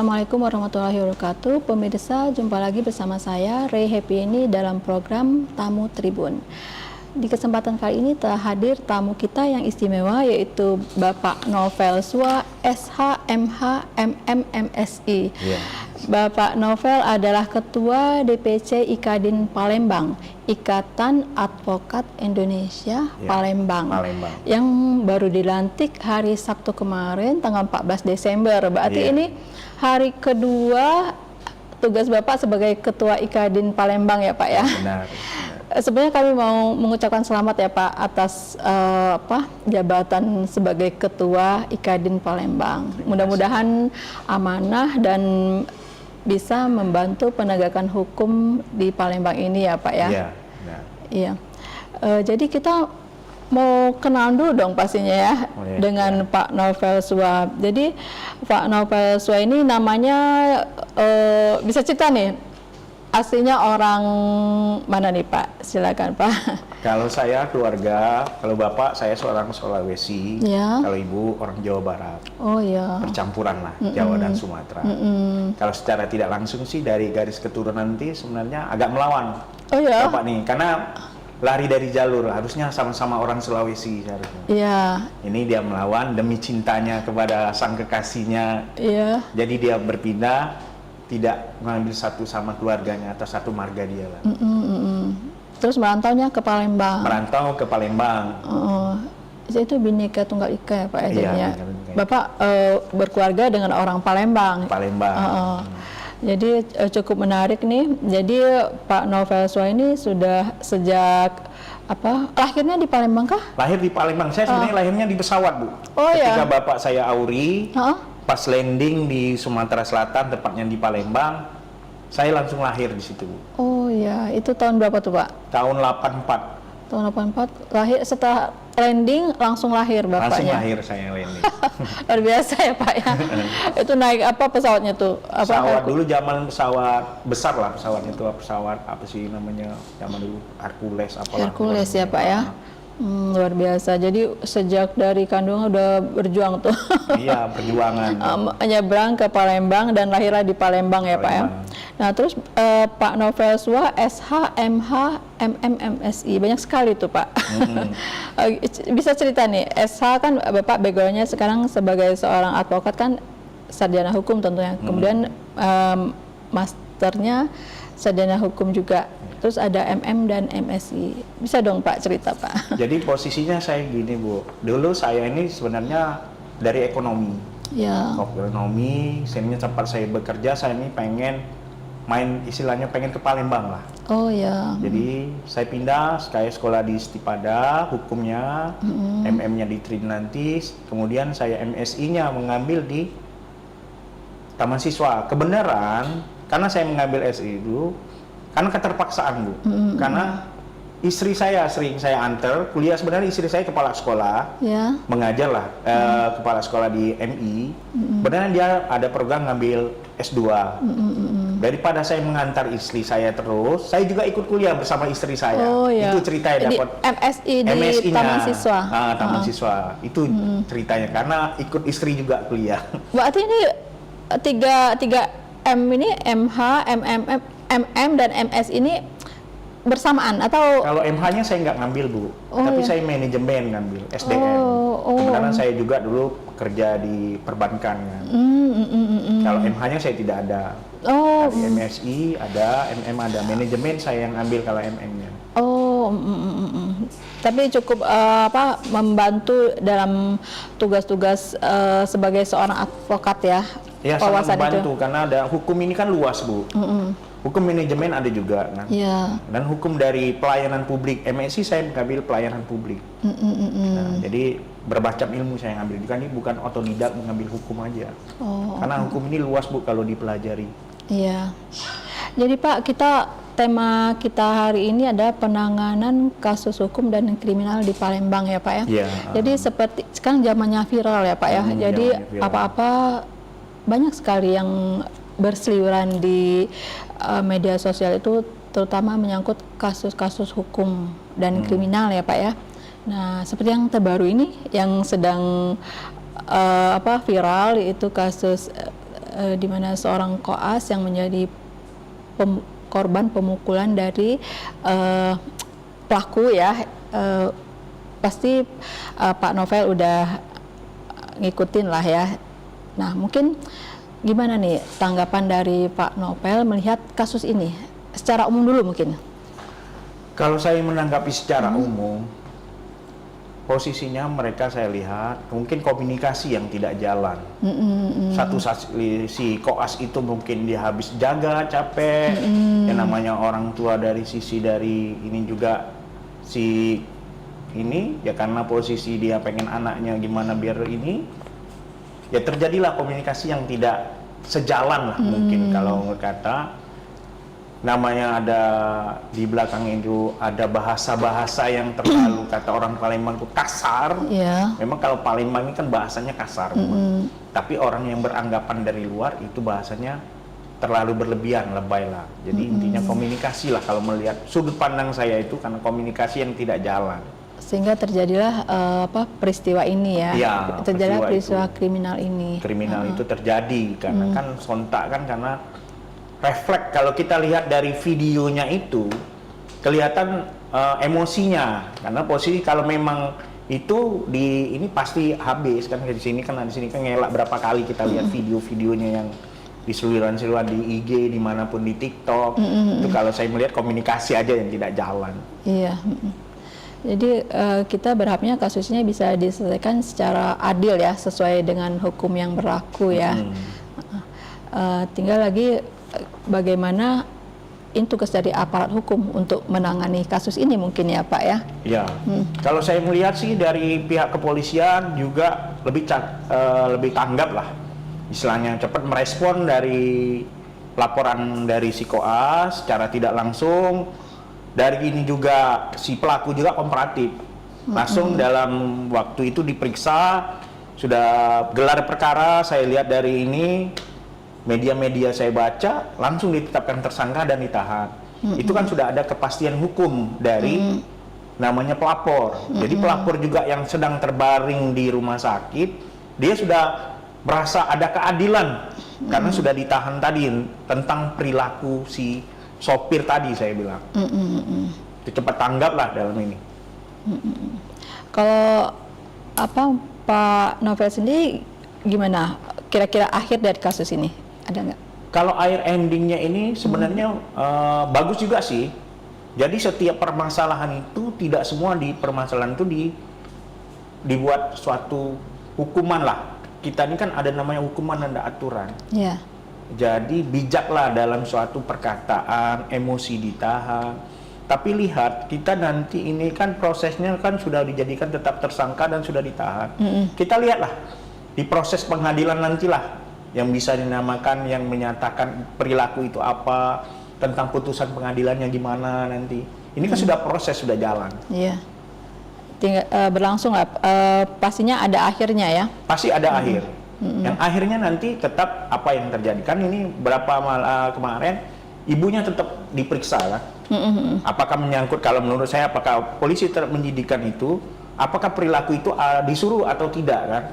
Assalamualaikum warahmatullahi wabarakatuh. Pemirsa, jumpa lagi bersama saya Ray Happy ini dalam program Tamu Tribun. Di kesempatan kali ini telah hadir tamu kita yang istimewa, yaitu Bapak Novel Sua, SH, MH, MM, MSI. Bapak Novel adalah Ketua DPC IKADIN Palembang, Ikatan Advokat Indonesia Palembang, yang baru dilantik hari Sabtu kemarin, tanggal 14 Desember. Berarti ini hari kedua tugas Bapak sebagai Ketua IKADIN Palembang ya Pak ya? Benar. Sebenarnya kami mau mengucapkan selamat ya Pak atas jabatan sebagai Ketua IKADIN Palembang. Mudah-mudahan amanah dan bisa membantu penegakan hukum di Palembang ini ya Pak ya. Iya. Jadi kita mau kenal dulu dong pastinya ya dengan Pak Novel Sua. Jadi Pak Novel Sua ini namanya bisa cerita nih, aslinya orang mana nih Pak? Silakan Pak. Kalau saya keluarga, kalau Bapak saya seorang Sulawesi, kalau Ibu orang Jawa Barat. Oh ya. Percampuran lah Jawa dan Sumatera. Kalau secara tidak langsung sih dari garis keturunan nanti sebenarnya agak melawan. Oh ya. Bapak nih, karena lari dari jalur, harusnya sama-sama orang Sulawesi seharusnya. Iya. Ini dia melawan demi cintanya kepada sang kekasihnya. Iya. Jadi dia berpindah, tidak mengambil satu sama keluarganya atau satu marga dia lah. Terus merantaunya ke Palembang. Merantau ke Palembang. Itu Bhinneka Tunggal Ika ya Pak ya? Iya, Bapak berkeluarga dengan orang Palembang. Jadi cukup menarik nih. Jadi Pak Novel Sua ini sudah sejak lahirnya di Palembang kah? Lahir di Palembang. Saya sebenarnya lahirnya di pesawat, Bu. Ketika Bapak saya Auri, pas landing di Sumatera Selatan, tepatnya di Palembang, saya langsung lahir di situ, Bu. Oh iya, itu tahun berapa tuh Pak? Tahun 84. Tahun 84, lahir setelah landing langsung lahir Bapaknya? Langsung lahir saya landing. Luar biasa ya Pak ya. Itu naik apa pesawatnya tuh? Pesawat dulu zaman pesawat besar lah pesawatnya tuh, pesawat apa sih namanya zaman dulu, Hercules apalah. Hercules ya Pak ya. Luar biasa. Jadi sejak dari kandungan udah berjuang tuh. Iya, perjuangan. Nyebrang ke Palembang dan lahirlah di Palembang ya Pak ya. Nah terus Pak Novel Sua, SH, MH, MM, MSI, banyak sekali tuh Pak. Bisa cerita nih, SH kan Bapak backgroundnya sekarang sebagai seorang advokat kan, sarjana hukum tentunya. Kemudian masternya sarjana hukum juga. Terus ada MM dan MSI. Bisa dong Pak cerita Pak? Jadi posisinya saya gini Bu, dulu saya ini sebenarnya dari ekonomi. Ya. Ekonomi, sehingga tempat saya bekerja, saya ini pengen istilahnya pengen ke Palembang lah. Oh ya. Jadi saya pindah, saya sekolah di Stipada, hukumnya, MM-nya di Trinantis, kemudian saya MSI-nya mengambil di Taman Siswa. Kebenaran, karena saya mengambil SI itu, karena keterpaksaan Bu, karena istri saya sering saya antar kuliah, sebenarnya istri saya kepala sekolah, mengajar lah, kepala sekolah di MI, beneran dia ada program ngambil S2, daripada saya mengantar istri saya terus, saya juga ikut kuliah bersama istri saya, itu ceritanya dapat MSI di Taman Siswa. Taman Siswa, itu ceritanya, karena ikut istri juga kuliah. Berarti ini 3 M ini, MH, MM dan MS ini bersamaan atau? Kalau MH-nya saya nggak ngambil Bu, tapi saya manajemen ngambil SDM. Kebetulan saya juga dulu kerja di perbankan kan. Kalau MH-nya saya tidak ada. Di MSI ada, MM ada, manajemen saya yang ambil kalau MM-nya. Tapi cukup membantu dalam tugas-tugas sebagai seorang advokat ya? Ya sangat membantu karena ada hukum ini kan luas Bu. Hukum manajemen ada juga kan. Dan hukum dari pelayanan publik, MSI saya mengambil pelayanan publik. Nah, jadi bermacam ilmu saya ngambil, ini bukan otodidak mengambil hukum aja. Karena hukum ini luas Bu kalau dipelajari. Iya. Jadi Pak, tema kita hari ini ada penanganan kasus hukum dan kriminal di Palembang ya Pak ya. Jadi seperti sekarang zamannya viral ya Pak ya. Jadi apa-apa banyak sekali yang berseliweran di media sosial itu, terutama menyangkut kasus-kasus hukum dan kriminal ya Pak ya. Nah, seperti yang terbaru ini yang sedang viral, yaitu kasus di mana seorang koas yang menjadi korban pemukulan dari pelaku ya, pasti Pak Novel udah ngikutin lah ya. Nah, mungkin gimana nih tanggapan dari Pak Novel melihat kasus ini secara umum dulu mungkin? Kalau saya menanggapi secara umum, posisinya mereka saya lihat mungkin komunikasi yang tidak jalan. Satu si koas itu mungkin dia habis jaga, capek. Yang namanya orang tua dari sisi dari ini juga si ini ya, karena posisi dia pengen anaknya gimana biar ini, ya terjadilah komunikasi yang tidak sejalan lah mungkin kalau berkata. Namanya ada di belakang itu ada bahasa-bahasa yang terlalu kata orang Palembang itu kasar. Memang kalau Palembang ini kan bahasanya kasar, tapi orang yang beranggapan dari luar itu bahasanya terlalu berlebihan, lebay lah. Jadi intinya komunikasi lah kalau melihat sudut pandang saya itu, karena komunikasi yang tidak jalan. Sehingga terjadilah peristiwa ini ya. Iya, terjadilah peristiwa kriminal ini. Kriminal itu terjadi karena kan sontak kan, karena refleks kalau kita lihat dari videonya itu kelihatan emosinya, karena posisi kalau memang itu di ini pasti habis kan, di sini kan ngelak berapa kali kita lihat video-videonya yang di seluruhan di IG dimanapun di TikTok. Itu kalau saya melihat komunikasi aja yang tidak jalan. Iya. Jadi kita berharapnya kasusnya bisa diselesaikan secara adil ya, sesuai dengan hukum yang berlaku ya. Tinggal lagi bagaimana tugas dari aparat hukum untuk menangani kasus ini mungkin ya Pak ya. Iya. Kalau saya melihat sih dari pihak kepolisian juga lebih tanggap lah, istilahnya cepat merespon dari laporan dari si koas secara tidak langsung. Dari ini juga si pelaku juga kooperatif, langsung dalam waktu itu diperiksa, sudah gelar perkara. Saya lihat dari ini media-media saya baca langsung ditetapkan tersangka dan ditahan. Itu kan sudah ada kepastian hukum dari namanya pelapor. Jadi pelapor juga yang sedang terbaring di rumah sakit, dia sudah merasa ada keadilan karena sudah ditahan tadi tentang perilaku si sopir tadi, saya bilang. Itu cepat tanggap lah dalam ini. Kalau Pak Novel sendiri gimana kira-kira akhir dari kasus ini? Ada nggak? Kalau akhir endingnya ini sebenarnya bagus juga sih. Jadi setiap permasalahan itu tidak semua di permasalahan itu dibuat suatu hukuman lah. Kita ini kan ada namanya hukuman, ada aturan. Yeah. Jadi bijaklah dalam suatu perkataan, emosi ditahan. Tapi lihat, kita nanti ini kan prosesnya kan sudah dijadikan tetap tersangka dan sudah ditahan. Kita lihatlah di proses pengadilan nantilah yang bisa dinamakan, yang menyatakan perilaku itu apa, tentang putusan pengadilannya gimana nanti. Ini kan sudah proses, sudah jalan. Iya. Tinggal berlangsung lah. Pastinya ada akhirnya ya. Pasti ada akhir. Yang akhirnya nanti tetap apa yang terjadi. Kan ini kemarin ibunya tetap diperiksa lah. Apakah menyangkut, kalau menurut saya apakah polisi menyidikan itu, apakah perilaku itu disuruh atau tidak kan.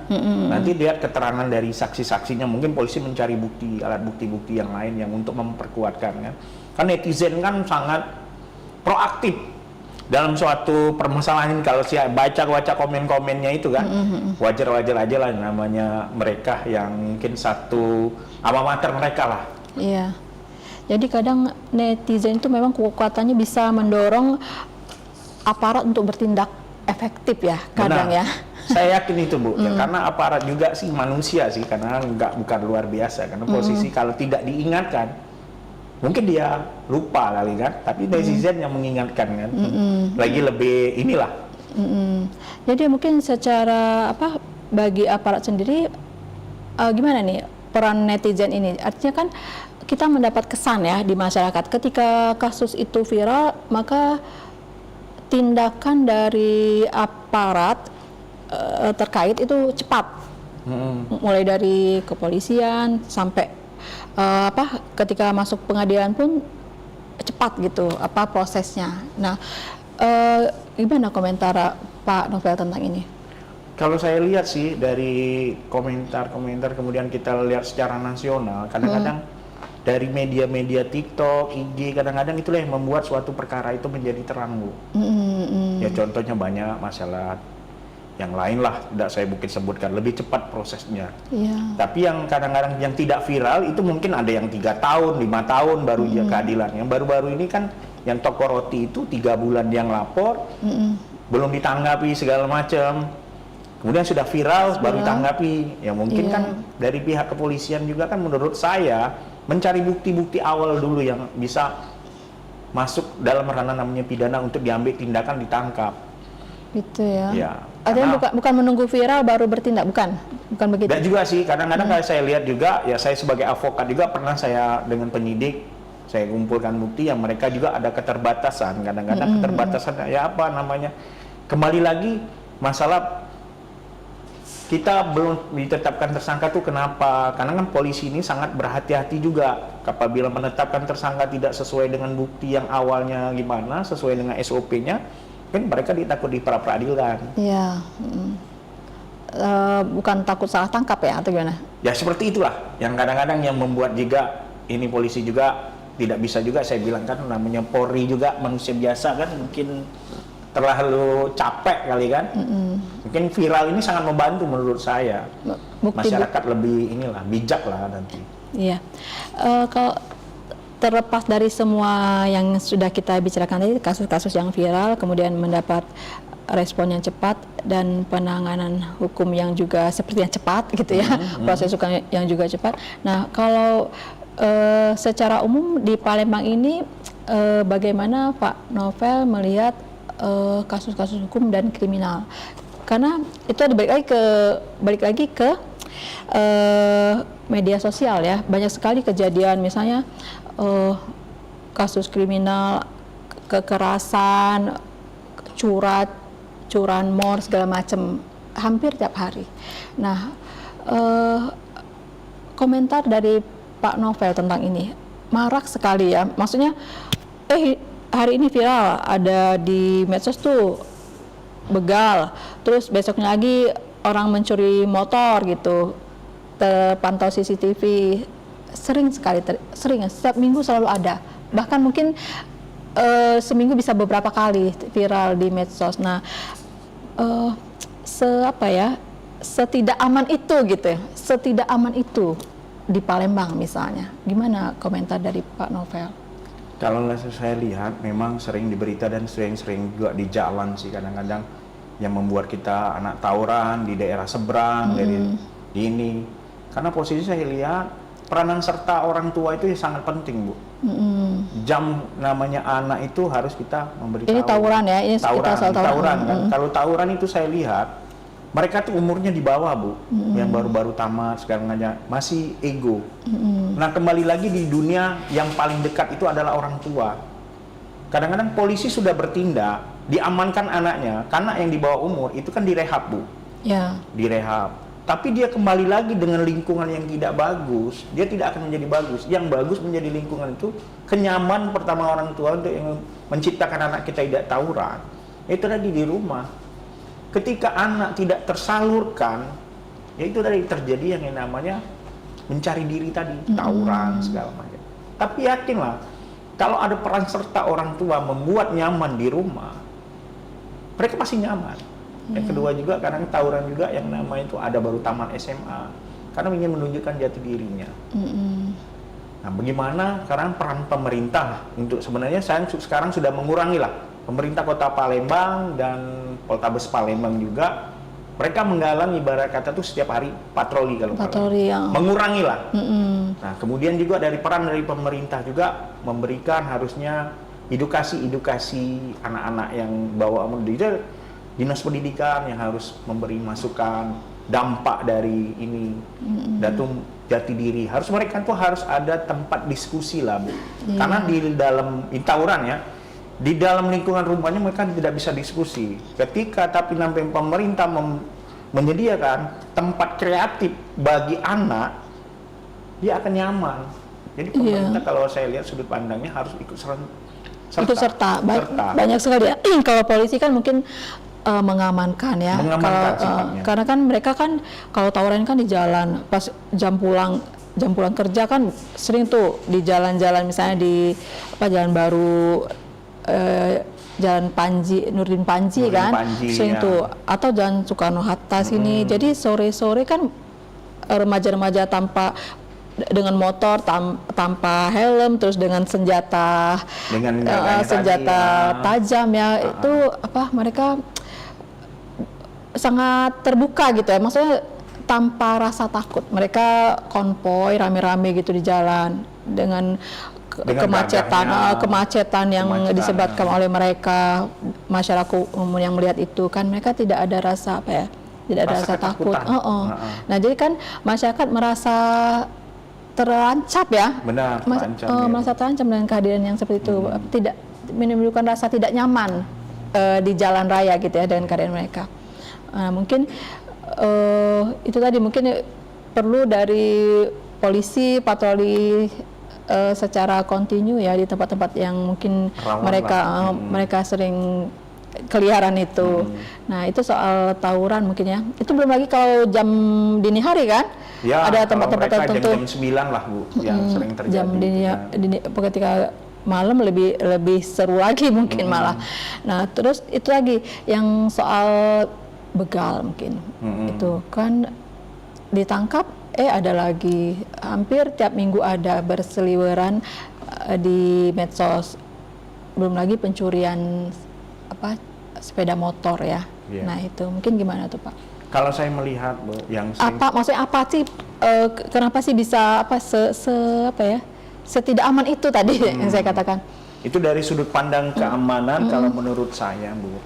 Nanti lihat keterangan dari saksi-saksinya, mungkin polisi mencari bukti, alat bukti-bukti yang lain yang untuk memperkuatkan kan. Kan netizen kan sangat proaktif dalam suatu permasalahan. Kalau saya baca komen-komennya itu kan, wajar-wajar aja lah, namanya mereka yang mungkin satu alma mater mereka lah. Iya. Jadi kadang netizen itu memang kekuatannya bisa mendorong aparat untuk bertindak efektif ya, kadang. Benar. Ya. Saya yakin itu Bu, ya, karena aparat juga sih manusia sih, karena bukan luar biasa, karena posisi kalau tidak diingatkan mungkin dia lupa kali kan, tapi netizen yang mengingatkan kan, lagi lebih inilah. Jadi mungkin secara bagi aparat sendiri gimana nih peran netizen ini? Artinya kan kita mendapat kesan ya di masyarakat ketika kasus itu viral, maka tindakan dari aparat terkait itu cepat, mulai dari kepolisian sampai ketika masuk pengadilan pun cepat gitu prosesnya. Nah, gimana komentar Pak Novel tentang ini? Kalau saya lihat sih dari komentar-komentar, kemudian kita lihat secara nasional, kadang-kadang dari media-media TikTok, IG, kadang-kadang itulah yang membuat suatu perkara itu menjadi terang, Bu. Ya contohnya banyak masalah yang lain lah, tidak saya mungkin sebutkan, lebih cepat prosesnya. Tapi yang kadang-kadang yang tidak viral itu mungkin ada yang 3 tahun, 5 tahun baru dia keadilan. Yang baru-baru ini kan yang toko roti itu 3 bulan yang lapor, belum ditanggapi segala macam. Kemudian sudah viral, baru tanggapi. Ya mungkin kan dari pihak kepolisian juga kan menurut saya mencari bukti-bukti awal dulu yang bisa masuk dalam ranah namanya pidana untuk diambil tindakan, ditangkap. Gitu ya. Ada yang bukan menunggu viral baru bertindak, bukan begitu? Tidak juga sih, kadang-kadang kalau saya lihat juga, ya saya sebagai advokat juga pernah saya dengan penyidik, saya kumpulkan bukti yang mereka juga ada keterbatasan. Kadang-kadang keterbatasan ya apa namanya, kembali lagi masalah kita belum ditetapkan tersangka tuh kenapa? Karena kan polisi ini sangat berhati-hati juga. Apabila menetapkan tersangka tidak sesuai dengan bukti yang awalnya gimana, sesuai dengan SOP-nya, kan mereka ditakut di pra-peradilan. Iya. Bukan takut salah tangkap ya atau gimana? Ya seperti itulah. Yang kadang-kadang yang membuat juga ini polisi juga tidak bisa juga saya bilang kan namanya Polri juga manusia biasa kan mungkin terlalu capek kali kan. Mungkin viral ini sangat membantu menurut saya. Masyarakat lebih inilah bijak lah nanti. Iya. Kalau terlepas dari semua yang sudah kita bicarakan tadi, kasus-kasus yang viral kemudian mendapat respon yang cepat dan penanganan hukum yang juga sepertinya cepat gitu ya, proses hukum yang juga cepat. Nah, kalau secara umum di Palembang ini bagaimana Pak Novel melihat kasus-kasus hukum dan kriminal? Karena itu ada balik lagi ke media sosial ya, banyak sekali kejadian misalnya kasus kriminal, kekerasan, curanmor segala macam hampir tiap hari. Nah, komentar dari Pak Novel tentang ini marak sekali ya, maksudnya hari ini viral ada di medsos tuh begal, terus besoknya lagi orang mencuri motor gitu, terpantau CCTV, sering setiap minggu selalu ada, bahkan mungkin seminggu bisa beberapa kali viral di medsos. Nah, setidak aman itu gitu ya, setidak aman itu di Palembang misalnya, gimana komentar dari Pak Novel? Kalau saya lihat memang sering di berita dan sering juga di jalan sih kadang-kadang yang membuat kita anak tawuran di daerah seberang dari ini. Karena posisi saya lihat peranan serta orang tua itu sangat penting, Bu. Jam namanya anak itu harus kita memberi ini tahu. Tawuran ya, ini tawuran kan. Kalau tawuran itu saya lihat mereka tuh umurnya di bawah, Bu. Yang baru-baru tamat sekarang aja masih ego. Nah, kembali lagi di dunia yang paling dekat itu adalah orang tua. Kadang-kadang polisi sudah bertindak, diamankan anaknya, karena yang di bawah umur itu kan direhab, Bu. Ya. Direhab. Tapi dia kembali lagi dengan lingkungan yang tidak bagus, dia tidak akan menjadi bagus. Yang bagus menjadi lingkungan itu kenyaman pertama orang tua untuk yang menciptakan anak kita tidak tawuran. Itu tadi di rumah. Ketika anak tidak tersalurkan, ya itu tadi terjadi yang namanya mencari diri tadi, tawuran segala macam. Tapi yakinlah, kalau ada peran serta orang tua membuat nyaman di rumah, mereka pasti nyaman. Yang kedua juga kadang tawuran juga yang namanya itu ada baru taman SMA, karena ingin menunjukkan jati dirinya. Nah, bagaimana sekarang peran pemerintah untuk sebenarnya saya sekarang sudah mengurangi lah. Pemerintah Kota Palembang dan Poltabes Palembang juga mereka menggalang ibarat kata tuh setiap hari patroli kalau mengurangi lah. Nah, kemudian juga dari peran dari pemerintah juga memberikan harusnya edukasi anak-anak yang bawa mendidik, dinas pendidikan yang harus memberi masukan dampak dari ini datum jati diri. Harus mereka tuh harus ada tempat diskusi lah, Bu. Karena di dalam tawuran ya, di dalam lingkungan rumahnya mereka tidak bisa diskusi. Ketika tapi sampai pemerintah menyediakan tempat kreatif bagi anak, dia akan nyaman. Jadi pemerintah kalau saya lihat sudut pandangnya harus ikut serta. Banyak sekali ya. Kalau polisi kan mungkin mengamankan ya. Mengamankan sifatnya. Karena kan mereka kan kalau tawuran kan di jalan, pas jam pulang kerja kan sering tuh di jalan-jalan, misalnya di Jalan Baru, Jalan Panji, Nurdin Panji kan, sering tuh, atau Jalan Soekarno Hatta sini. Jadi sore-sore kan remaja-remaja dengan motor tanpa helm, terus dengan senjata tajam ya, itu mereka sangat terbuka gitu ya, maksudnya tanpa rasa takut. Mereka konvoy rame-rame gitu di jalan dengan kemacetan yang disebabkan oleh mereka, masyarakat umum yang melihat itu kan, mereka tidak ada rasa tidak ada rasa takut. Nah, jadi kan masyarakat merasa terancam ya. Benar, merasa terancam dengan kehadiran yang seperti itu, tidak menimbulkan rasa tidak nyaman di jalan raya gitu ya dengan kehadiran mereka. Mungkin itu tadi mungkin perlu dari polisi patroli secara kontinu ya di tempat-tempat yang mungkin mereka sering keliaran itu. Nah, itu soal tawuran mungkin ya. Itu belum lagi kalau jam dini hari kan? Ya, ada tempat-tempat tertentu. Jam 9 lah Bu yang sering terjadi. Jam dini ketika malam lebih seru lagi mungkin malah. Nah, terus itu lagi yang soal begal mungkin. Itu kan ditangkap, ada lagi, hampir tiap minggu ada berseliweran di medsos. Belum lagi pencurian sepeda motor ya. Nah, itu mungkin gimana tuh Pak? Kalau saya melihat Bu, yang maksudnya apa sih, kenapa sih bisa setidak aman itu tadi yang saya katakan? Itu dari sudut pandang keamanan, kalau menurut saya Bu,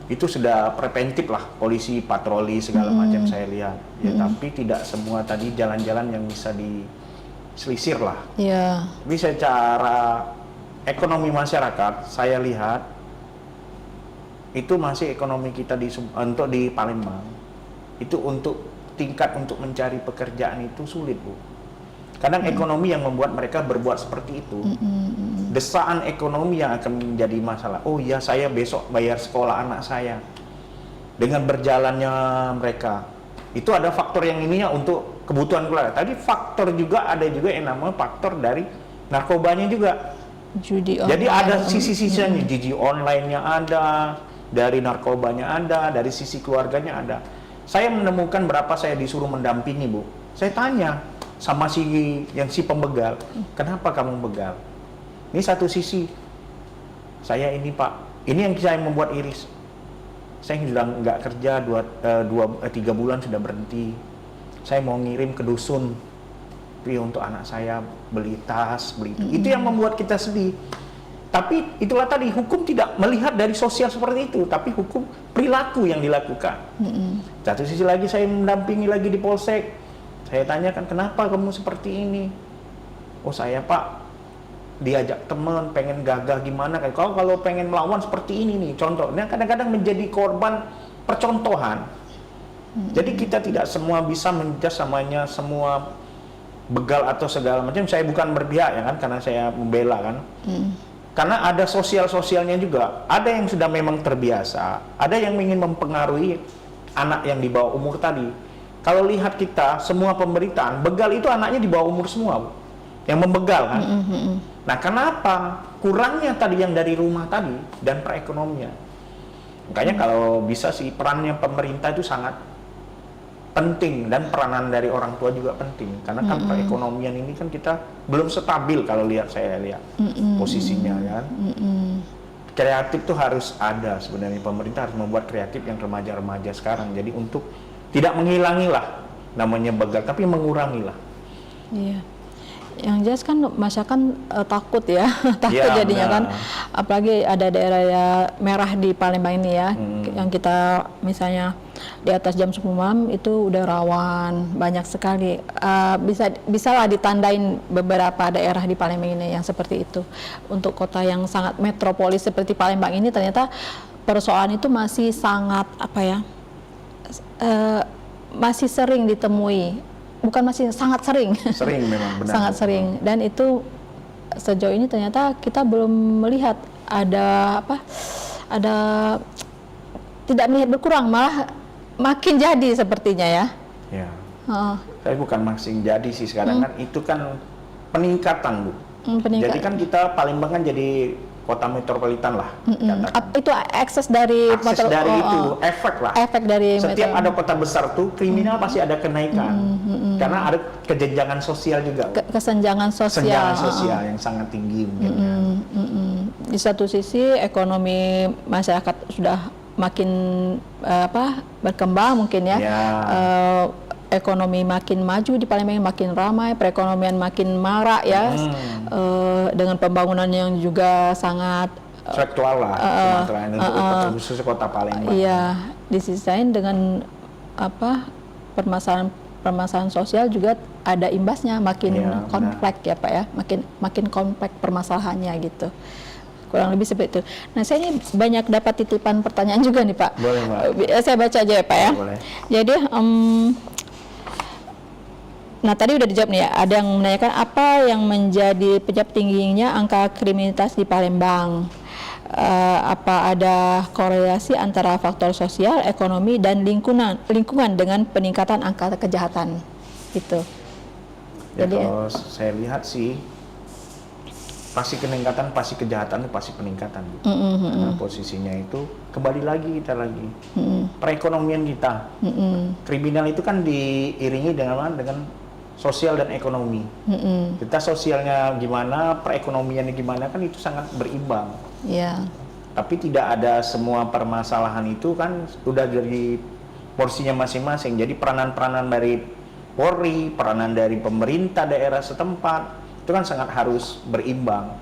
itu sudah preventif lah, polisi patroli segala macam saya lihat ya, tapi tidak semua tadi jalan-jalan yang bisa diselisir lah. Tapi secara ekonomi masyarakat saya lihat itu masih ekonomi kita untuk di Palembang itu untuk tingkat untuk mencari pekerjaan itu sulit Bu. Kadang ekonomi yang membuat mereka berbuat seperti itu. Desaan ekonomi yang akan menjadi masalah. Oh ya, saya besok bayar sekolah anak saya. Dengan berjalannya mereka. Itu ada faktor yang ininya untuk kebutuhan keluarga. Tadi faktor juga ada juga yang namanya faktor dari narkobanya juga. Judi online. Jadi ada sisi-sisinya, judi online-nya ada, dari narkobanya ada, dari sisi keluarganya ada. Saya menemukan berapa saya disuruh mendampingi Bu. Saya tanya sama si pembegal, kenapa kamu begal? Ini satu sisi, saya ini Pak, ini yang saya membuat iris. Saya sudah nggak kerja 3 bulan sudah berhenti. Saya mau ngirim ke dusun, untuk anak saya beli tas, beli itu. Itu yang membuat kita sedih. Tapi itulah tadi, hukum tidak melihat dari sosial seperti itu, tapi hukum perilaku yang dilakukan. Satu sisi lagi saya mendampingi lagi di polsek. Saya tanyakan, kenapa kamu seperti ini? Oh saya Pak, diajak teman, pengen gagah gimana, kalau pengen melawan seperti ini nih, contohnya kadang-kadang menjadi korban percontohan. Jadi kita tidak semua bisa menjas samanya semua begal atau segala macam. Saya bukan berpihak ya kan, karena saya membela kan. Karena ada sosialnya juga. Ada yang sudah memang terbiasa, ada yang ingin mempengaruhi anak yang di bawah umur tadi. Kalau lihat kita semua pemberitaan, begal itu anaknya di bawah umur semua Bu, yang membegal kan. Nah, kenapa kurangnya tadi yang dari rumah tadi dan perekonomian? Makanya kalau bisa sih perannya pemerintah itu sangat penting, dan peranan dari orang tua juga penting, karena kan perekonomian ini kan kita belum stabil kalau saya lihat posisinya kan. Kreatif tuh harus ada sebenarnya, pemerintah harus membuat kreatif yang remaja-remaja sekarang. Jadi untuk tidak menghilangi lah namanya begal, tapi mengurangi lah. Iya. Yang jelas kan masyarakat takut ya, takut jadinya kan, apalagi ada daerah ya merah di Palembang ini ya, yang kita misalnya di atas jam 10 malam itu udah rawan, banyak sekali. Bisalah ditandain beberapa daerah di Palembang ini yang seperti itu. Untuk kota yang sangat metropolis seperti Palembang ini ternyata persoalan itu masih sangat masih sering ditemui. Bukan masih, sangat sering. Sering memang, benar. Sangat sering. Dan itu sejauh ini ternyata kita belum melihat ada tidak melihat berkurang, malah makin jadi sepertinya ya. Ya. Tapi bukan makin jadi sih sekarang kan, itu kan peningkatan Bu. Jadi kan kita Palembang kan jadi kota metropolitan lah. Itu akses dari itu efek lah. Efek dari setiap ada kota besar tuh kriminal pasti ada kenaikan. Karena ada kejenjangan sosial juga. Kesenjangan sosial. Kesenjangan sosial yang sangat tinggi mungkin. Di satu sisi ekonomi masyarakat sudah makin berkembang mungkin ya. Ekonomi makin maju di Palembang, makin ramai, perekonomian makin marak ya, dengan pembangunan yang juga sangat struktural lah, untuk khusus kota Palembang. Iya, di sisi lain dengan permasalahan sosial juga ada imbasnya, makin kompleks ya Pak ya, makin kompleks permasalahannya gitu. Kurang lebih seperti itu. Nah, saya ini banyak dapat titipan pertanyaan juga nih Pak. Boleh Pak. Saya baca aja ya Pak ya. Boleh. Jadi nah tadi udah dijawab nih ya, ada yang menanyakan apa yang menjadi penyebab tingginya angka kriminalitas di Palembang. Apa ada korelasi antara faktor sosial, ekonomi, dan lingkungan dengan peningkatan angka kejahatan itu. Ya, kalau saya lihat sih pasti peningkatan, pasti kejahatan, pasti peningkatan. Karena posisinya itu kembali lagi perekonomian kita. Kriminal itu kan diiringi dengan sosial dan ekonomi. Kita sosialnya gimana, perekonomiannya gimana, kan itu sangat berimbang. Tapi tidak ada semua permasalahan itu kan udah dari porsinya masing-masing. Jadi peranan-peranan dari Polri, peranan dari pemerintah daerah setempat itu kan sangat harus berimbang.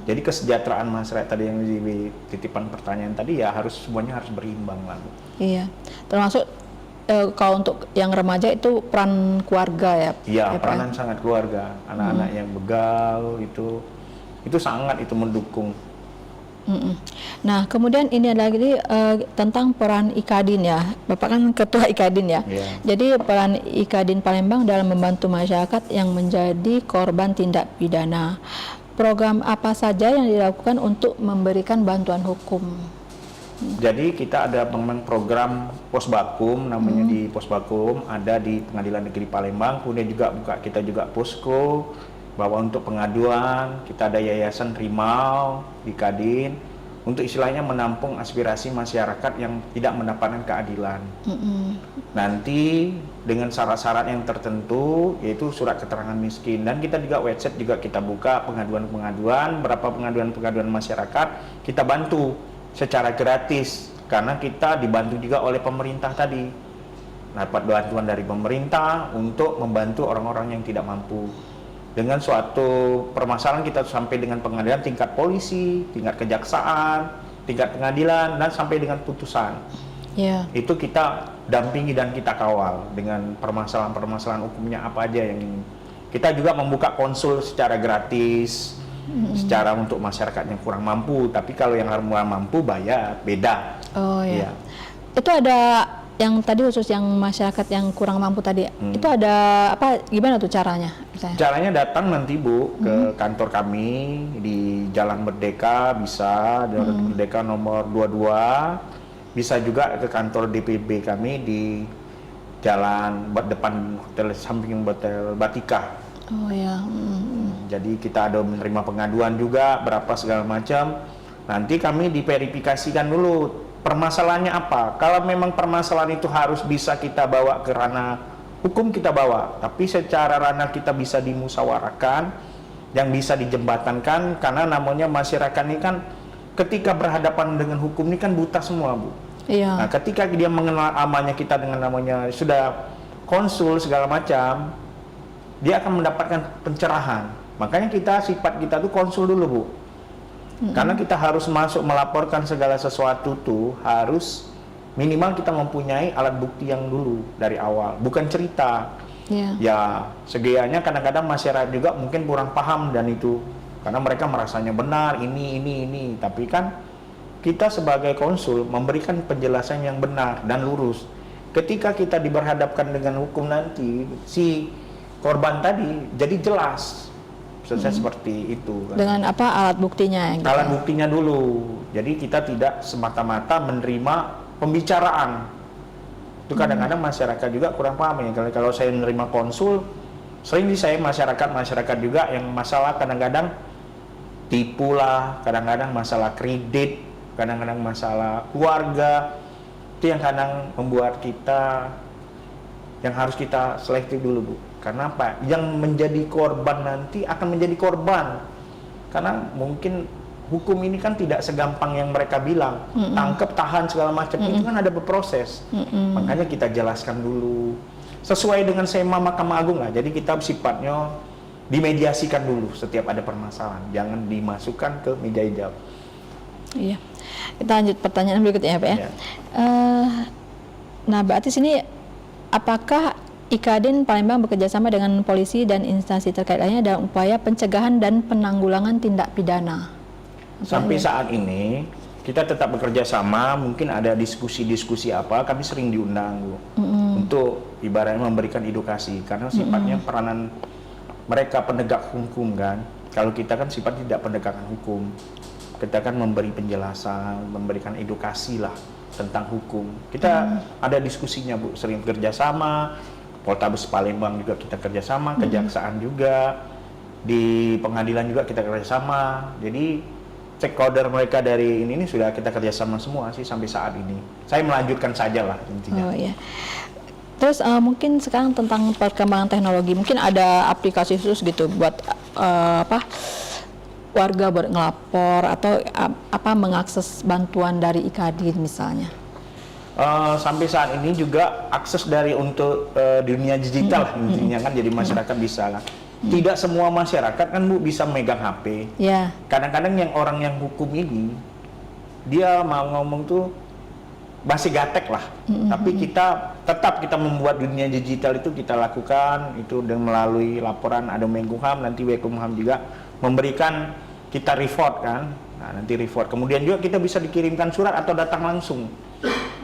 Jadi kesejahteraan masyarakat tadi yang di titipan pertanyaan tadi ya semuanya harus berimbang lah. Iya, termasuk kalau untuk yang remaja itu peran keluarga ya? Iya, peranan sangat keluarga. Anak-anak yang begal itu sangat mendukung. Nah, kemudian ini ada lagi tentang peran IKADIN ya. Bapak kan ketua IKADIN ya. Jadi peran IKADIN Palembang dalam membantu masyarakat yang menjadi korban tindak pidana. Program apa saja yang dilakukan untuk memberikan bantuan hukum? Jadi kita ada program Posbakum, namanya di Posbakum, ada di Pengadilan Negeri Palembang, kemudian kita juga posko, bahwa untuk pengaduan, kita ada Yayasan Rimau di Kadin, untuk istilahnya menampung aspirasi masyarakat yang tidak mendapatkan keadilan. Nanti dengan syarat-syarat yang tertentu, yaitu surat keterangan miskin, dan kita juga website juga kita buka pengaduan-pengaduan, berapa pengaduan-pengaduan masyarakat, kita bantu secara gratis, karena kita dibantu juga oleh pemerintah tadi. Dapat bantuan dari pemerintah untuk membantu orang-orang yang tidak mampu. Dengan suatu permasalahan kita sampai dengan pengadilan tingkat polisi, tingkat kejaksaan, tingkat pengadilan, dan sampai dengan putusan. Itu kita dampingi dan kita kawal dengan permasalahan-permasalahan hukumnya apa aja yang kita juga membuka konsul secara gratis. Secara untuk masyarakat yang kurang mampu, tapi kalau yang kurang mampu bayar beda. Itu ada yang tadi khusus yang masyarakat yang kurang mampu tadi, itu ada gimana tuh caranya? Caranya datang nanti Bu ke kantor kami di Jalan Merdeka, bisa Jalan Merdeka nomor 22, bisa juga ke kantor DPB kami di Jalan depan hotel samping Hotel Batika. Jadi kita ada menerima pengaduan juga berapa segala macam. Nanti kami diverifikasikan dulu permasalahannya apa. Kalau memang permasalahan itu harus bisa kita bawa ke ranah hukum, kita bawa. Tapi secara ranah kita bisa dimusyawarahkan, yang bisa dijembatankan, karena namanya masyarakat ini kan ketika berhadapan dengan hukum ini kan buta semua Bu. Nah, ketika dia mengenal amannya kita dengan namanya sudah konsul segala macam, dia akan mendapatkan pencerahan. Makanya sifat kita tuh konsul dulu Bu. Karena kita harus masuk melaporkan segala sesuatu tuh harus minimal kita mempunyai alat bukti yang dulu dari awal, bukan cerita. Ya segianya kadang-kadang masyarakat juga mungkin kurang paham dan itu karena mereka merasanya benar ini, tapi kan kita sebagai konsul memberikan penjelasan yang benar dan lurus. Ketika kita diberhadapkan dengan hukum nanti, si korban tadi jadi jelas seperti itu kan. Dengan alat buktinya alat buktinya dulu, jadi kita tidak semata-mata menerima pembicaraan. Itu kadang-kadang masyarakat juga kurang paham ya. Kalau saya menerima konsul, sering sih saya masyarakat juga yang masalah kadang-kadang tipu lah, kadang-kadang masalah kredit, kadang-kadang masalah keluarga. Itu yang kadang membuat kita yang harus kita selektif dulu, Bu. Karena apa? Yang menjadi korban nanti akan menjadi korban. Karena mungkin hukum ini kan tidak segampang yang mereka bilang, tangkap, tahan segala macam, itu kan ada berproses. Makanya kita jelaskan dulu sesuai dengan sema Mahkamah Agung lah. Jadi kita sifatnya dimediasikan dulu setiap ada permasalahan, jangan dimasukkan ke meja hijau. Iya. Kita lanjut pertanyaan berikutnya ya, Pak ya. Iya. Nah, berarti sini apakah IKADIN Palembang bekerjasama dengan polisi dan instansi terkait lainnya dalam upaya pencegahan dan penanggulangan tindak pidana? Sampai saat ini kita tetap bekerja sama, mungkin ada diskusi-diskusi apa, kami sering diundang, Bu, untuk ibaratnya memberikan edukasi, karena sifatnya peranan mereka penegak hukum kan. Kalau kita kan sifat tidak penegakan hukum, kita kan memberi penjelasan, memberikan edukasi lah tentang hukum. Kita ada diskusinya, Bu, sering kerjasama. Poltabes Palembang juga kita kerjasama, kejaksaan juga, di pengadilan juga kita kerjasama. Jadi stakeholder mereka dari ini sudah kita kerjasama semua sih sampai saat ini. Saya melanjutkan saja lah intinya. Oh iya. Terus mungkin sekarang tentang perkembangan teknologi, mungkin ada aplikasi khusus gitu buat warga buat ngelapor atau mengakses bantuan dari IKADIN misalnya. Sampai saat ini juga akses dari untuk dunia digital intinya kan, jadi masyarakat bisa lah. Tidak semua masyarakat kan, Bu, bisa megang HP. Yeah. Kadang-kadang yang orang yang hukum ini dia mau ngomong tuh masih gatek lah. Tapi kita tetap membuat dunia digital itu kita lakukan itu dengan melalui laporan ada Menkumham, nanti Wekumham juga memberikan kita report kan. Nah, nanti report. Kemudian juga kita bisa dikirimkan surat atau datang langsung.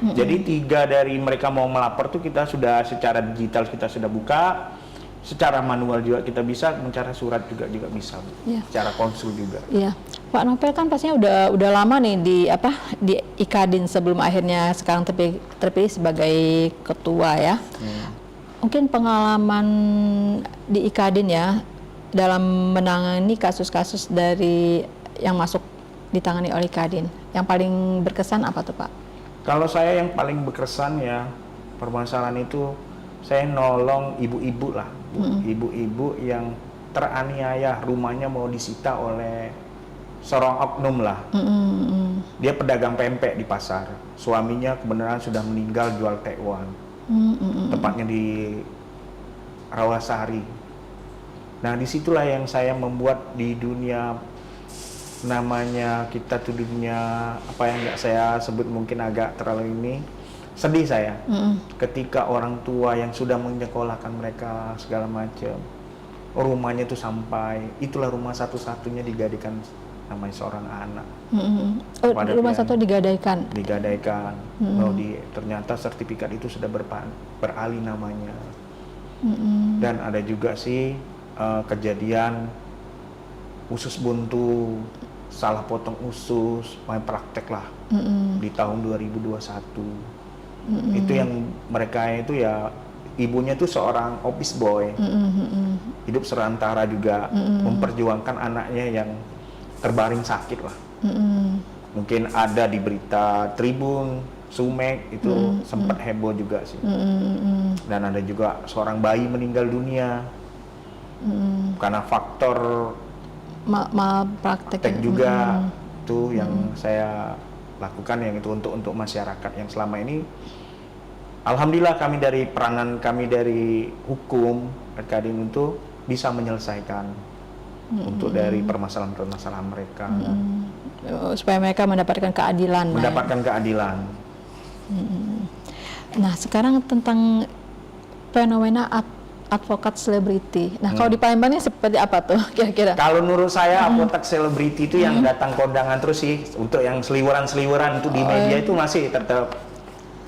Jadi 3 dari mereka mau melapor tuh kita sudah secara digital kita sudah buka. Secara manual juga kita bisa, mencari surat juga bisa, Bu. Secara konsul juga. Iya, Pak Novel kan pastinya udah lama nih di IKADIN sebelum akhirnya sekarang terpilih sebagai ketua ya. Mungkin pengalaman di IKADIN ya dalam menangani kasus-kasus dari yang masuk ditangani oleh IKADIN, yang paling berkesan apa tuh, Pak? Kalau saya yang paling berkesan ya permasalahan itu saya nolong ibu-ibu lah. Ibu-ibu yang teraniaya, rumahnya mau disita oleh seorang oknum lah. Dia pedagang pempek di pasar, suaminya kebenaran sudah meninggal jual tekwan, tepatnya di Rawasari. Nah, disitulah yang saya membuat di dunia namanya kita tuh dunia apa yang nggak saya sebut mungkin agak terlalu ini. Sedih saya ketika orang tua yang sudah menyekolahkan mereka segala macam, rumahnya itu sampai itulah rumah satu-satunya digadaikan namanya seorang anak. Rumah satu digadaikan. Ternyata sertifikat itu sudah beralih namanya. Dan ada juga sih kejadian usus buntu, salah potong usus, main praktek lah di tahun 2021. Itu yang mereka itu ya ibunya tuh seorang office boy, hidup serantara juga, memperjuangkan anaknya yang terbaring sakit lah. Mungkin ada di berita Tribun, Sumek itu sempat heboh juga sih. Dan ada juga seorang bayi meninggal dunia karena faktor malpraktek juga. Itu yang saya lakukan yang itu untuk masyarakat yang selama ini alhamdulillah peranan kami dari hukum IKADIN itu bisa menyelesaikan untuk dari permasalahan mereka supaya mereka mendapatkan keadilan. Nah, sekarang tentang fenomena advokat selebriti. Nah, kalau di Palembang ini seperti apa tuh kira-kira? Kalau menurut saya advokat selebriti itu yang datang kondangan terus sih. Untuk yang seliweran-seliweran itu di media itu masih tetap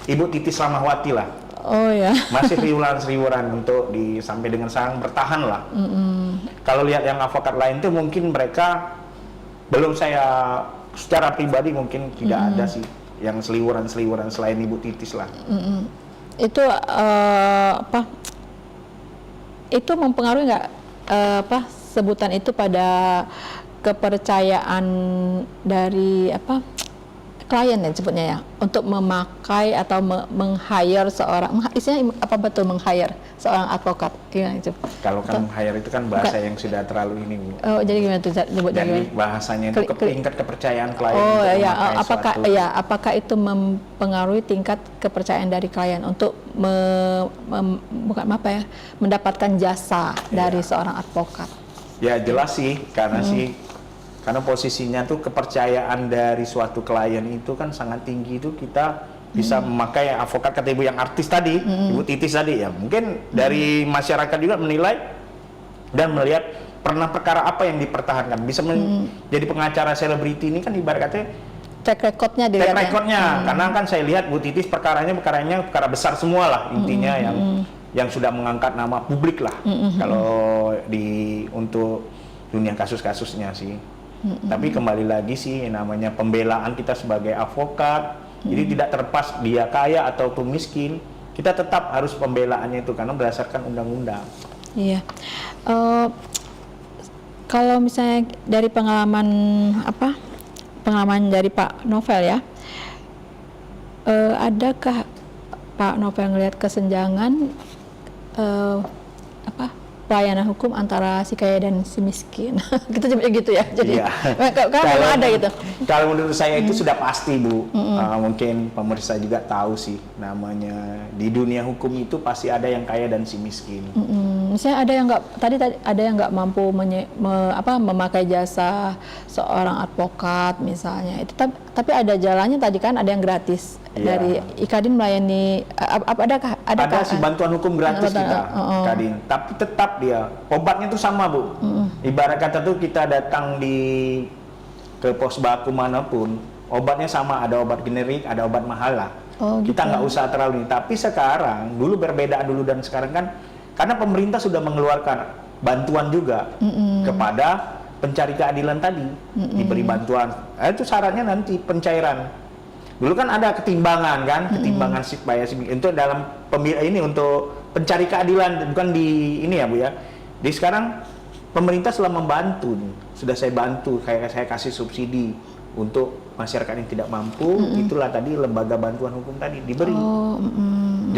Ibu Titis Ramahwati lah. Oh ya. Masih seliweran untuk sampai dengan sekarang bertahan lah. Kalau lihat yang advokat lain tuh mungkin mereka belum saya secara pribadi mungkin tidak ada sih yang seliwuran-seliwuran selain Ibu Titis lah. Itu itu mempengaruhi nggak sebutan itu pada kepercayaan dari klien ya sebutnya ya, untuk memakai atau meng-hire seorang, istilahnya apa betul meng-hire seorang advokat gimana itu? Kalau kan meng-hire itu kan bahasa yang sudah terlalu ini Bu. Oh, jadi gimana tuh nyebutnya? Jadi bahasanya itu tingkat kepercayaan klien. Oh ya, apakah itu mempengaruhi tingkat kepercayaan dari klien untuk mendapatkan jasa dari seorang advokat? Ya jelas sih, karena posisinya tuh kepercayaan dari suatu klien itu kan sangat tinggi, itu kita bisa memakai advokat kata Ibu yang artis tadi, Ibu Titis tadi ya. Mungkin dari masyarakat juga menilai dan melihat pernah perkara apa yang dipertahankan. Bisa menjadi pengacara selebriti ini kan ibarat katanya track recordnya karena kan saya lihat Bu Titis perkaranya perkara besar semua lah intinya, yang sudah mengangkat nama publik lah kalau untuk dunia kasus-kasusnya sih. Tapi kembali lagi sih namanya pembelaan kita sebagai advokat, jadi tidak terlepas dia kaya ataupun miskin, kita tetap harus pembelaannya itu karena berdasarkan undang-undang. Iya. Kalau misalnya dari pengalaman dari Pak Novel ya, adakah Pak Novel ngelihat kesenjangan pelayanan hukum antara si kaya dan si miskin? Kita coba gitu ya. Jadi kalau ada gitu. Kalau menurut saya itu sudah pasti Bu. Mungkin pemirsa juga tahu sih, namanya di dunia hukum itu pasti ada yang kaya dan si miskin. Misalnya ada yang nggak mampu memakai jasa seorang advokat misalnya. Itu tapi ada jalannya tadi kan, ada yang gratis. Dari Ikadin melayani ada sih bantuan hukum gratis kita Ikadin, tapi tetap dia obatnya tuh sama Bu. Ibarat kata tuh kita datang ke pos baku manapun, obatnya sama, ada obat generik, ada obat mahal lah. Kita nggak usah terlalu ini. Tapi sekarang dulu berbeda dulu dan sekarang kan karena pemerintah sudah mengeluarkan bantuan juga kepada pencari keadilan tadi, diberi bantuan. Itu syaratnya nanti pencairan. Dulu kan ada ketimbangan ketimbangan untuk dalam ini untuk pencari keadilan, bukan di ini ya Bu ya. Di sekarang pemerintah sudah membantu, sudah saya bantu, kayak saya kasih subsidi untuk masyarakat yang tidak mampu, itulah tadi lembaga bantuan hukum tadi diberi.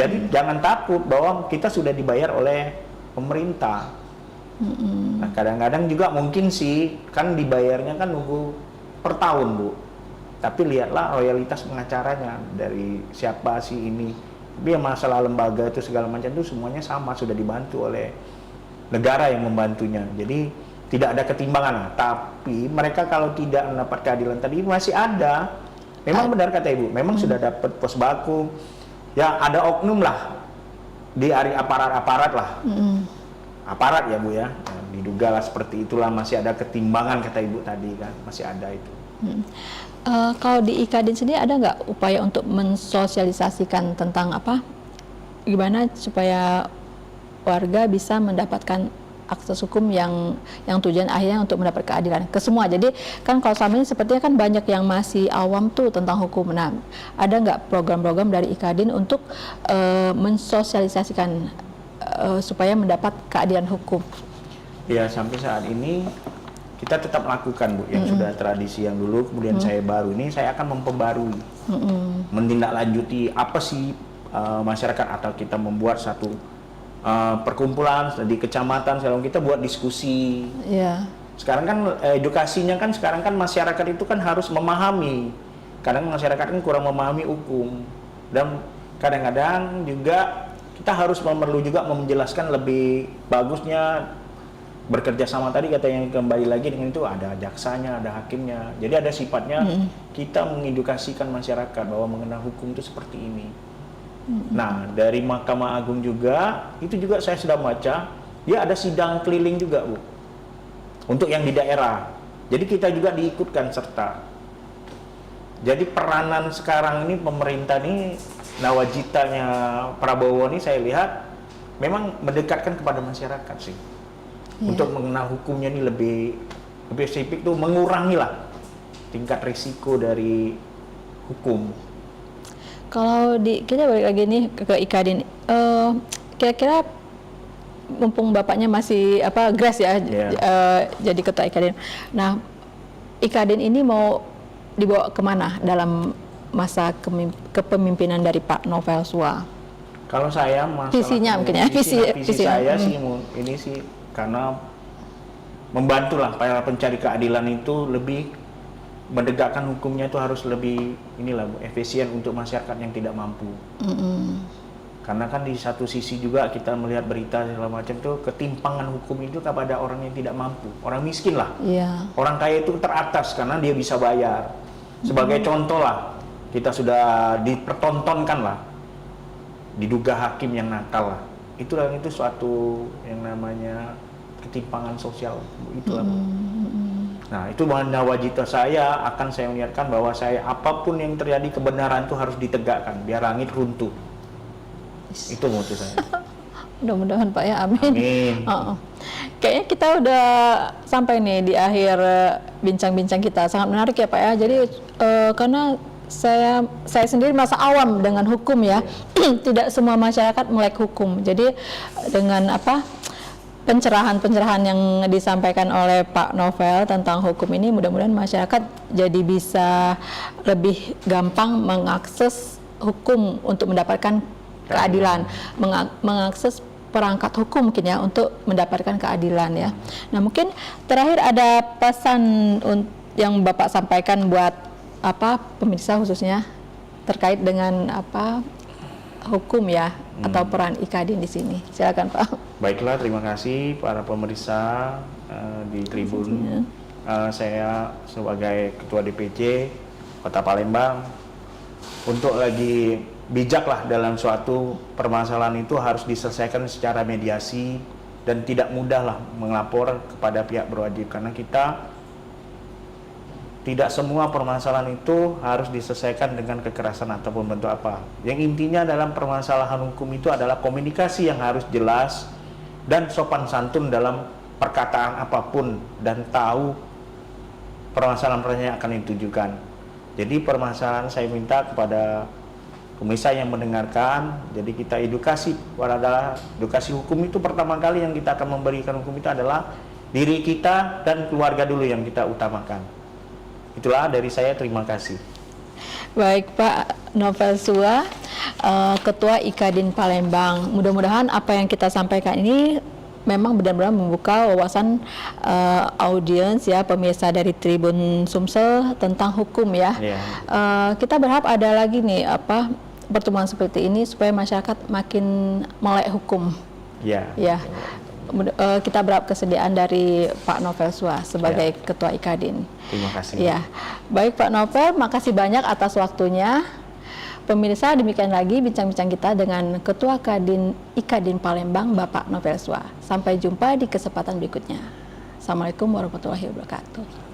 Jadi jangan takut bahwa kita sudah dibayar oleh pemerintah. Nah kadang-kadang juga mungkin sih kan dibayarnya kan nunggu per tahun Bu. Tapi lihatlah royalitas pengacaranya dari siapa sih ini. Tapi yang masalah lembaga itu segala macam itu semuanya sama, sudah dibantu oleh negara yang membantunya. Jadi tidak ada ketimbangan. Tapi mereka kalau tidak mendapat keadilan tadi masih ada. Memang benar kata Ibu, memang sudah dapat pos baku. Ya ada oknum lah di aparat lah. Aparat ya Bu ya. Nah, diduga lah seperti itulah, masih ada ketimbangan kata Ibu tadi kan, masih ada itu. Kalau di Ikadin sendiri ada nggak upaya untuk mensosialisasikan tentang gimana supaya warga bisa mendapatkan akses hukum yang tujuan akhirnya untuk mendapat keadilan ke semua. Jadi kan kalau selama ini sepertinya kan banyak yang masih awam tuh tentang hukum. Nah, ada nggak program-program dari Ikadin untuk mensosialisasikan supaya mendapat keadilan hukum? Ya sampai saat ini kita tetap lakukan Bu, yang sudah tradisi yang dulu, kemudian saya baru ini saya akan memperbarui, menindaklanjuti apa sih masyarakat, atau kita membuat satu perkumpulan di kecamatan, sekarang kita buat diskusi. Sekarang kan edukasinya kan sekarang kan masyarakat itu kan harus memahami, kadang masyarakat kan kurang memahami hukum, dan kadang-kadang juga kita harus juga menjelaskan lebih bagusnya bekerja sama tadi kata yang kembali lagi dengan itu, ada jaksanya, ada hakimnya. Jadi ada sifatnya kita mengedukasikan masyarakat bahwa mengenal hukum itu seperti ini. Nah, dari Mahkamah Agung juga itu juga saya sudah baca, dia ada sidang keliling juga Bu, untuk yang di daerah. Jadi kita juga diikutkan serta. Jadi peranan sekarang ini pemerintah ini, nawacitanya Prabowo ini saya lihat memang mendekatkan kepada masyarakat sih. Untuk mengenal hukumnya ini lebih spesifik tuh, mengurangi lah tingkat risiko dari hukum. Kalau kita balik lagi nih ke Ikadin, kira-kira mumpung bapaknya masih Grace ya, jadi ketua Ikadin. Nah, Ikadin ini mau dibawa kemana dalam masa kepemimpinan dari Pak Novel Sua? Kalau saya visinya mungkin ya, visi saya sih ini sih karena membantulah para pencari keadilan itu lebih menegakkan hukumnya itu harus lebih efisien untuk masyarakat yang tidak mampu. Karena kan di satu sisi juga kita melihat berita segala macam tuh ketimpangan hukum itu kepada orang yang tidak mampu, orang miskin lah. Orang kaya itu teratas karena dia bisa bayar. Sebagai contoh lah, kita sudah dipertontonkan lah, diduga hakim yang nakal lah. Itu suatu yang namanya ketimpangan sosial. Itulah. Nah, itu nawacita saya akan saya niatkan bahwa apapun yang terjadi kebenaran itu harus ditegakkan biar langit runtuh. Itu moto saya. Mudah-mudahan Pak ya, amin. Amin. Kayaknya kita udah sampai nih di akhir bincang-bincang kita. Sangat menarik ya Pak ya. Jadi karena saya sendiri masa awam dengan hukum ya. Tidak semua masyarakat melek hukum. Jadi dengan pencerahan-pencerahan yang disampaikan oleh Pak Novel tentang hukum ini, mudah-mudahan masyarakat jadi bisa lebih gampang mengakses hukum untuk mendapatkan keadilan, mengakses perangkat hukum mungkin ya untuk mendapatkan keadilan ya. Nah, mungkin terakhir ada pesan yang Bapak sampaikan buat pemirsa khususnya terkait dengan hukum ya atau peran Ikadin di sini. Silakan Pak. Baiklah, terima kasih para pemirsa di Tribun. Saya sebagai Ketua DPC Kota Palembang, untuk lagi bijaklah dalam suatu permasalahan itu harus diselesaikan secara mediasi dan tidak mudahlah melapor kepada pihak berwajib, karena kita tidak semua permasalahan itu harus diselesaikan dengan kekerasan ataupun bentuk apa. Yang intinya dalam permasalahan hukum itu adalah komunikasi yang harus jelas dan sopan santun dalam perkataan apapun dan tahu permasalahan-permasalahan yang akan ditujukan. Jadi permasalahan saya minta kepada pemirsa yang mendengarkan, jadi kita edukasi edukasi hukum itu pertama kali yang kita akan memberikan hukum itu adalah diri kita dan keluarga dulu yang kita utamakan. Itulah dari saya, terima kasih. Baik Pak Novel Sua, Ketua Ikadin Palembang. Mudah-mudahan apa yang kita sampaikan ini memang benar-benar membuka wawasan audiens ya, pemirsa dari Tribun Sumsel tentang hukum ya. Kita berharap ada lagi nih pertemuan seperti ini supaya masyarakat makin melek hukum. Ya. Kita berharap kesediaan dari Pak Novel Sua sebagai Ketua Ikadin. Terima kasih. Ya, baik Pak Novel, makasih banyak atas waktunya. Pemirsa, demikian lagi bincang-bincang kita dengan Ketua Ikadin Palembang, Bapak Novel Sua. Sampai jumpa di kesempatan berikutnya. Assalamualaikum warahmatullahi wabarakatuh.